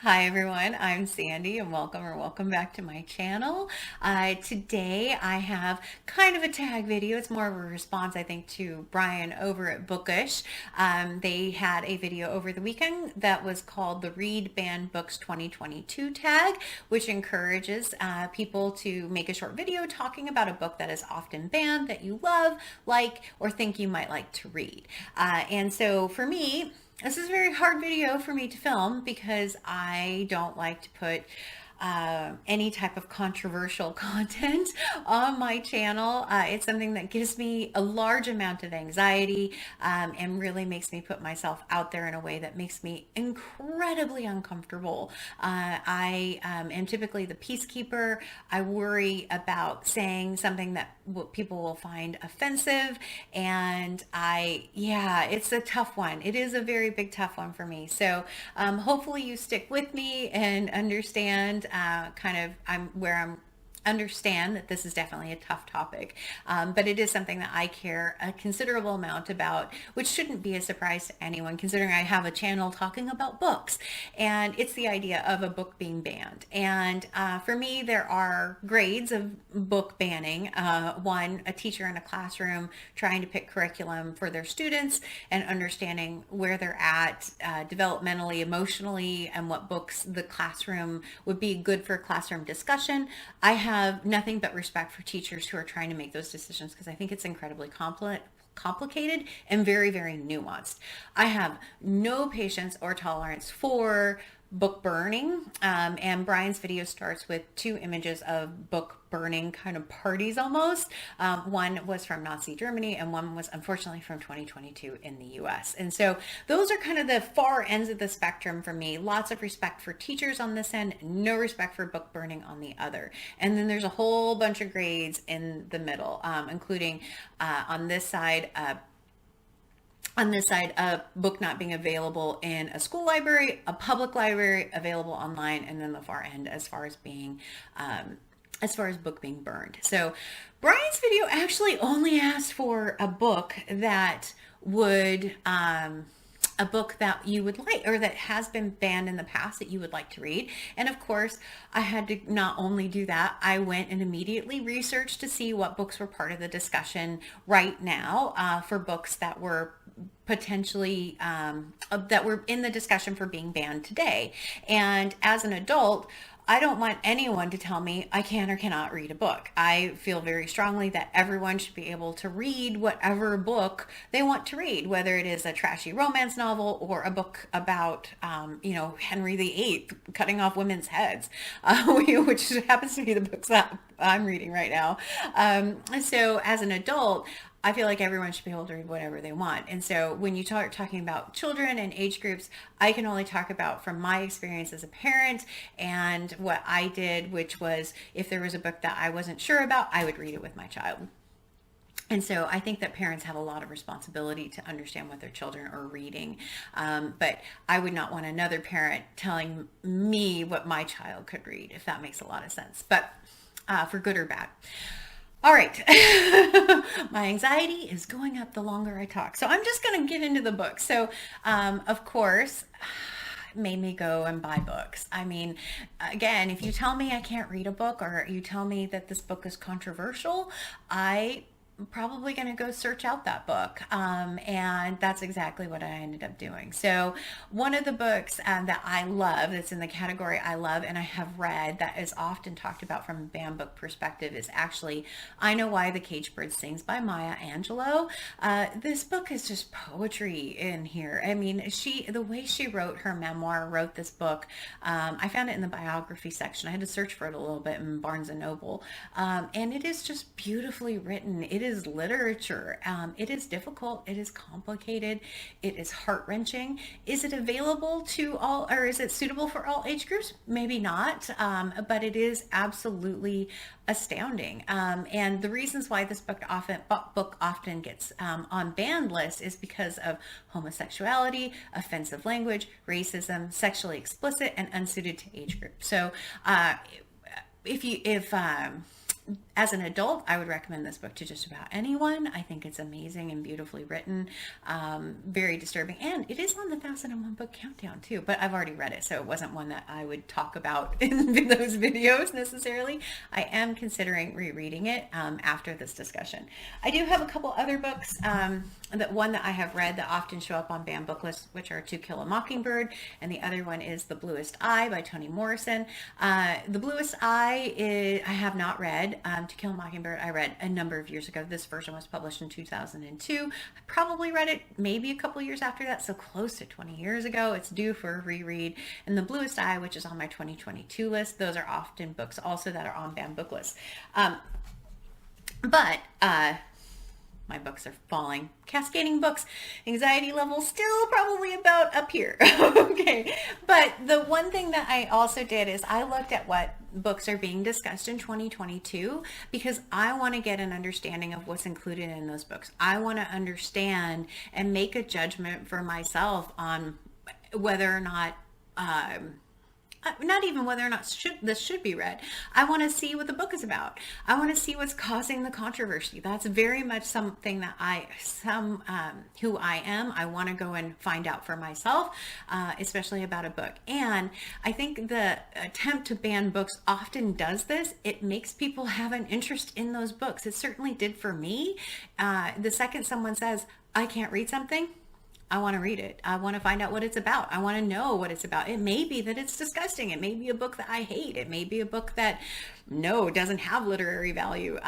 Hi everyone, I'm Sandy and welcome back to my channel. Today I have kind of a tag video. It's more of a response, I think, to Brian over at Bookish. They had a video over the weekend that was called the Read Banned Books 2022 tag, which encourages people to make a short video talking about a book that is often banned that you love, like, or think you might like to read. And so for me, this is a very hard video for me to film because I don't like to put any type of controversial content on my channel. It's something that gives me a large amount of anxiety and really makes me put myself out there in a way that makes me incredibly uncomfortable. I am typically the peacekeeper. I worry about saying something that people will find offensive, and it's a tough one. It is a very big tough one for me. So hopefully you stick with me and understand I'm understand that this is definitely a tough topic, but it is something that I care a considerable amount about, which shouldn't be a surprise to anyone considering I have a channel talking about books, and it's the idea of a book being banned. And for me, there are grades of book banning. One, a teacher in a classroom trying to pick curriculum for their students and understanding where they're at developmentally, emotionally, and what books the classroom would be good for classroom discussion. I have nothing but respect for teachers who are trying to make those decisions because I think it's incredibly complicated and very, very nuanced. I have no patience or tolerance for book burning, and Brian's video starts with two images of book burning kind of parties almost. One was from Nazi Germany and one was unfortunately from 2022 in the US. And so those are kind of the far ends of the spectrum for me. Lots of respect for teachers on this end, no respect for book burning on the other. And then there's a whole bunch of grades in the middle, including on this side, a book not being available in a school library, a public library, available online, and then the far end as far as book being burned. So Brian's video actually only asked for a book that would a book that you would like, or that has been banned in the past that you would like to read. And of course, I had to not only do that, I went and immediately researched to see what books were part of the discussion right now for books that were potentially that were in the discussion for being banned today. And as an adult, I don't want anyone to tell me I can or cannot read a book. I feel very strongly that everyone should be able to read whatever book they want to read, whether it is a trashy romance novel or a book about, Henry VIII cutting off women's heads, which happens to be the books that I'm reading right now. So as an adult, I feel like everyone should be able to read whatever they want. And so when you start talking about children and age groups, I can only talk about from my experience as a parent and what I did, which was if there was a book that I wasn't sure about, I would read it with my child. And so I think that parents have a lot of responsibility to understand what their children are reading. But I would not want another parent telling me what my child could read, if that makes a lot of sense, but for good or bad. All right. My anxiety is going up the longer I talk. So I'm just going to get into the book. So, of course, it made me go and buy books. I mean, again, if you tell me I can't read a book or you tell me that this book is controversial, I'm probably going to go search out that book. And that's exactly what I ended up doing. So one of the books that I love, that's in the category I love and I have read, that is often talked about from a banned book perspective, is actually I Know Why the Caged Bird Sings by Maya Angelou. This book is just poetry in here. I mean, the way she wrote her memoir, wrote this book, I found it in the biography section. I had to search for it a little bit in Barnes and Noble. And it is just beautifully written. It is literature. It is difficult. It is complicated. It is heart-wrenching. Is it available to all, or is it suitable for all age groups? Maybe not, but it is absolutely astounding. And the reasons why this book often gets on banned lists is because of homosexuality, offensive language, racism, sexually explicit, and unsuited to age group. So if as an adult, I would recommend this book to just about anyone. I think it's amazing and beautifully written, very disturbing, and it is on the 1001 book countdown too, but I've already read it, so it wasn't one that I would talk about in those videos necessarily. I am considering rereading it after this discussion. I do have a couple other books, one that I have read that often show up on banned book lists, which are To Kill a Mockingbird, and the other one is The Bluest Eye by Toni Morrison. The Bluest Eye I have not read. To Kill a Mockingbird I read a number of years ago. This version was published in 2002. I probably read it maybe a couple years after that, so close to 20 years ago. It's due for a reread. And The Bluest Eye, which is on my 2022 list, those are often books also that are on banned book lists. My books are falling. Cascading books. Anxiety level still probably about up here. Okay. But the one thing that I also did is I looked at what books are being discussed in 2022 because I want to get an understanding of what's included in those books. I want to understand and make a judgment for myself on whether or not not even whether or not this should be read. I want to see what the book is about. I want to see what's causing the controversy. That's very much something that who I am. I want to go and find out for myself, especially about a book. And I think the attempt to ban books often does this. It makes people have an interest in those books. It certainly did for me. The second someone says, I can't read something, I want to read it. I want to find out what it's about. I want to know what it's about. It may be that it's disgusting. It may be a book that I hate. It may be a book that, no, doesn't have literary value.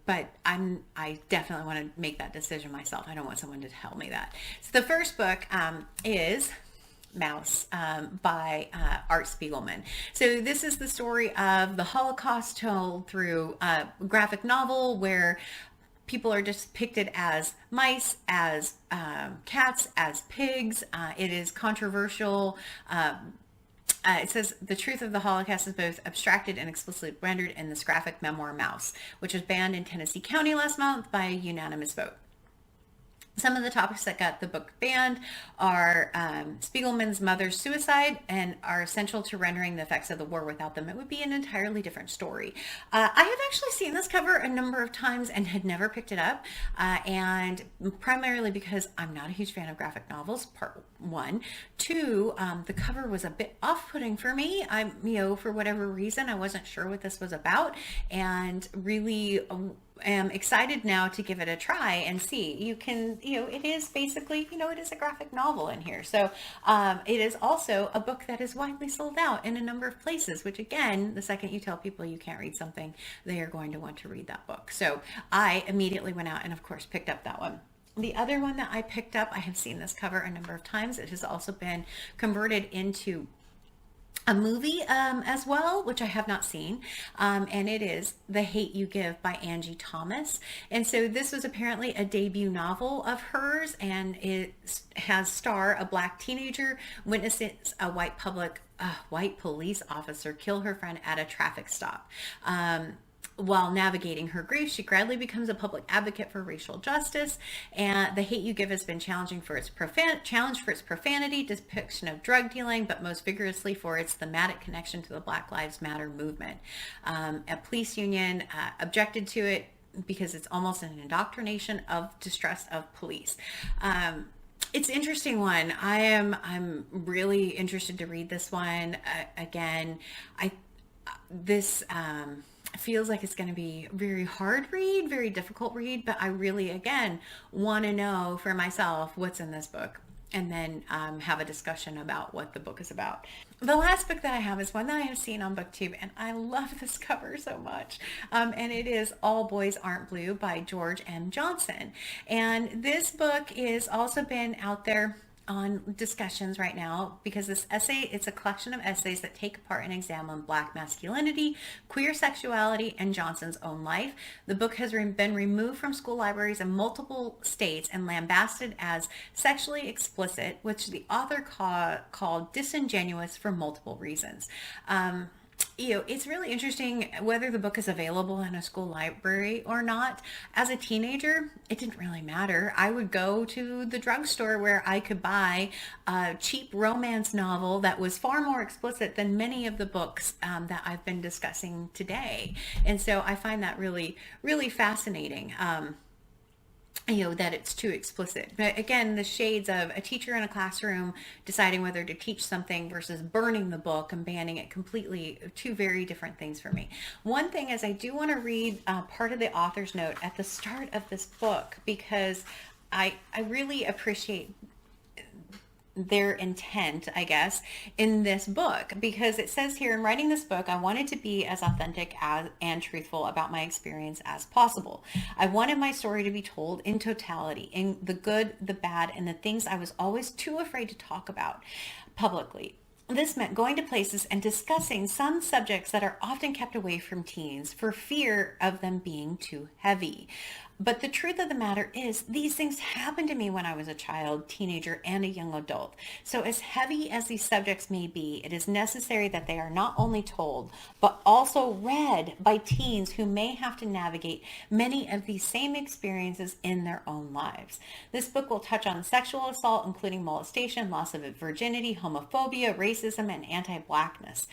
But I definitely want to make that decision myself. I don't want someone to tell me that. So the first book is Mouse by Art Spiegelman. So this is the story of the Holocaust told through a graphic novel where people are depicted as mice, as cats, as pigs. It is controversial. It says the truth of the Holocaust is both abstracted and explicitly rendered in this graphic memoir Mouse, which was banned in Tennessee County last month by a unanimous vote. Some of the topics that got the book banned are Spiegelman's mother's suicide and are essential to rendering the effects of the war. Without them, it would be an entirely different story. I have actually seen this cover a number of times and had never picked it up. And primarily because I'm not a huge fan of graphic novels, part one. Two, the cover was a bit off-putting for me. For whatever reason, I wasn't sure what this was about and really am excited now to give it a try and see. You can, it is basically, it is a graphic novel in here. So it is also a book that is widely sold out in a number of places, which again, the second you tell people you can't read something, they are going to want to read that book. So I immediately went out and of course picked up that one. The other one that I picked up, I have seen this cover a number of times. It has also been converted into a movie as well, which I have not seen, and it is The Hate You Give by Angie Thomas. And so this was apparently a debut novel of hers, and it has a black teenager witnesses a white police officer kill her friend at a traffic stop. While navigating her grief, she gradually becomes a public advocate for racial justice. And The Hate You Give has been challenged for its profanity, depiction of drug dealing, but most vigorously for its thematic connection to the Black Lives Matter movement. A police union objected to it because it's almost an indoctrination of distrust of police. It's an interesting one. I'm really interested to read this one. Again, this feels like it's going to be a very hard read, very difficult read, but I really, again, want to know for myself what's in this book and then have a discussion about what the book is about. The last book that I have is one that I have seen on BookTube, and I love this cover so much. And it is All Boys Aren't Blue by George M. Johnson. And this book is also been out there on discussions right now because it's a collection of essays that take apart and examine Black masculinity, queer sexuality, and Johnson's own life. The book has been removed from school libraries in multiple states and lambasted as sexually explicit, which the author called disingenuous for multiple reasons. It's really interesting whether the book is available in a school library or not. As a teenager, it didn't really matter. I would go to the drugstore where I could buy a cheap romance novel that was far more explicit than many of the books that I've been discussing today. And so I find that really, really fascinating. That it's too explicit. But again, the shades of a teacher in a classroom deciding whether to teach something versus burning the book and banning it completely, two very different things for me. One thing is I do want to read part of the author's note at the start of this book, because I really appreciate their intent, I guess, in this book, because it says here, in writing this book, I wanted to be as authentic and truthful about my experience as possible. I wanted my story to be told in totality, in the good, the bad, and the things I was always too afraid to talk about publicly. This meant going to places and discussing some subjects that are often kept away from teens for fear of them being too heavy. But the truth of the matter is, these things happened to me when I was a child, teenager, and a young adult. So as heavy as these subjects may be, it is necessary that they are not only told, but also read by teens who may have to navigate many of these same experiences in their own lives. This book will touch on sexual assault, including molestation, loss of virginity, homophobia, racism, and anti-Blackness.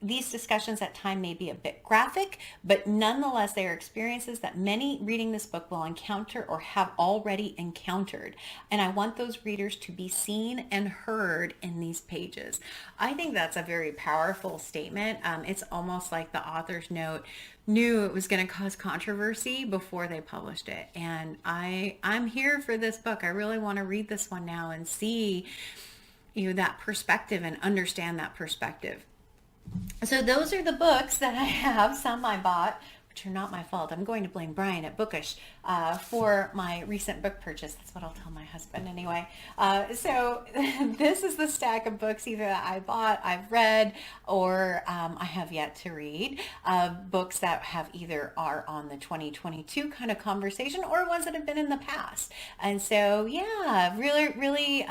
These discussions at times may be a bit graphic, but nonetheless, they are experiences that many reading this book will encounter or have already encountered. And I want those readers to be seen and heard in these pages. I think that's a very powerful statement. It's almost like the author's note knew it was going to cause controversy before they published it. And I'm here for this book. I really want to read this one now and see that perspective and understand that perspective. So those are the books that I have. Some I bought, which are not my fault. I'm going to blame Brian at Bookish for my recent book purchase. That's what I'll tell my husband anyway. So this is the stack of books either that I bought, I've read, or I have yet to read. Books that have either are on the 2022 kind of conversation or ones that have been in the past. And so, yeah, really,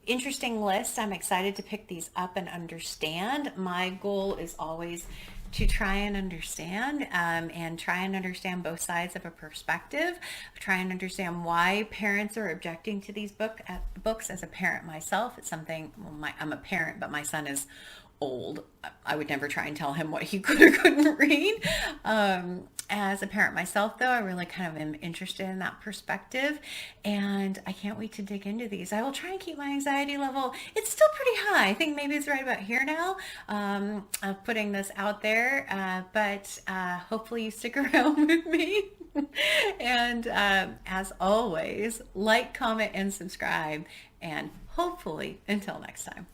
interesting list. I'm excited to pick these up and understand. My goal is always to try and understand both sides of a perspective, try and understand why parents are objecting to these books. As a parent myself, it's something, I'm a parent, but my son is old. I would never try and tell him what he could or couldn't read. As a parent myself, though, I really kind of am interested in that perspective, and I can't wait to dig into these. I will try and keep my anxiety level. It's still pretty high. I think maybe it's right about here now, of putting this out there, but hopefully you stick around with me. And as always, like, comment, and subscribe, and hopefully until next time.